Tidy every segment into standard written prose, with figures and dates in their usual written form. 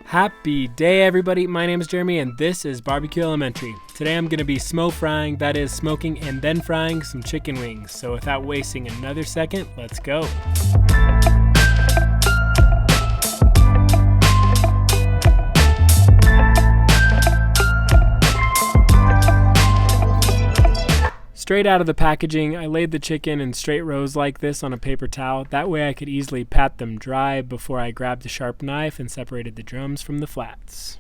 Happy day, everybody. My name is Jeremy, and this is Barbecue Elementary. Today I'm going to be SmoFrying, that is smoking and then frying some chicken wings. So without wasting another second, let's go. Straight out of the packaging, I laid the chicken in straight rows like this on a paper towel. That way I could easily pat them dry before I grabbed a sharp knife and separated the drums from the flats.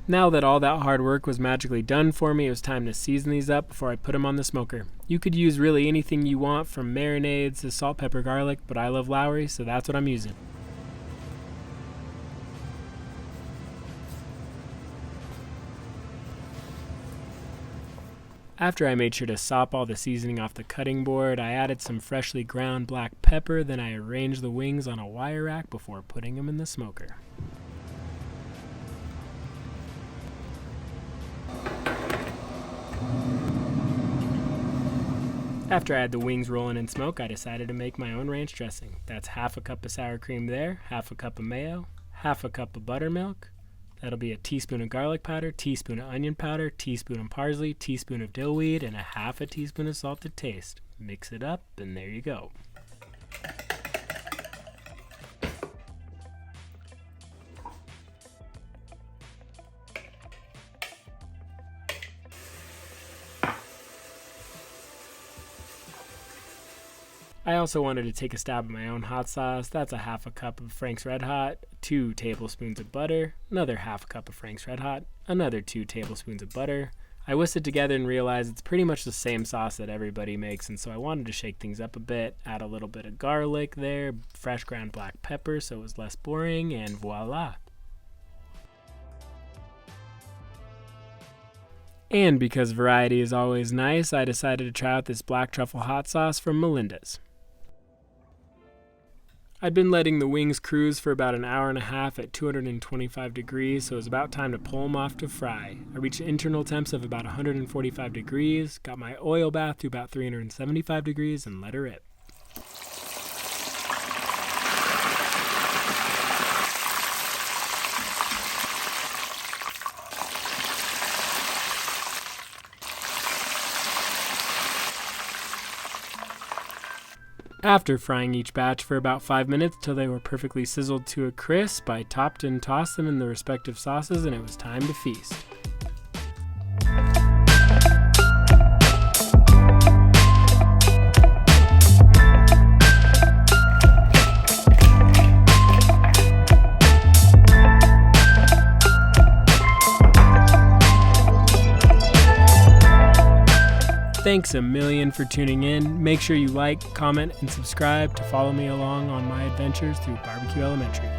Now that all that hard work was magically done for me, it was time to season these up before I put them on the smoker. You could use really anything you want, from marinades to salt, pepper, garlic, but I love Lowry, so that's what I'm using. After I made sure to sop all the seasoning off the cutting board, I added some freshly ground black pepper, then I arranged the wings on a wire rack before putting them in the smoker. After I had the wings rolling in smoke, I decided to make my own ranch dressing. That's half a cup of sour cream there, half a cup of mayo, half a cup of buttermilk. That'll be a teaspoon of garlic powder, teaspoon of onion powder, teaspoon of parsley, teaspoon of dill weed, and a half a teaspoon of salt to taste. Mix it up, and there you go. I also wanted to take a stab at my own hot sauce. That's a half a cup of Frank's Red Hot, 2 tablespoons of butter, another half a cup of Frank's Red Hot, another 2 tablespoons of butter. I whisked it together and realized it's pretty much the same sauce that everybody makes, and so I wanted to shake things up a bit, add a little bit of garlic there, fresh ground black pepper so it was less boring, and voila. And because variety is always nice, I decided to try out this black truffle hot sauce from Melinda's. I'd been letting the wings cruise for about an hour and a half at 225 degrees, so it was about time to pull them off to fry. I reached internal temps of about 145 degrees, got my oil bath to about 375 degrees, and let her rip. After frying each batch for about 5 minutes till they were perfectly sizzled to a crisp, I topped and tossed them in the respective sauces, and it was time to feast. Thanks a million for tuning in. Make sure you like, comment, and subscribe to follow me along on my adventures through Barbecue Elementary.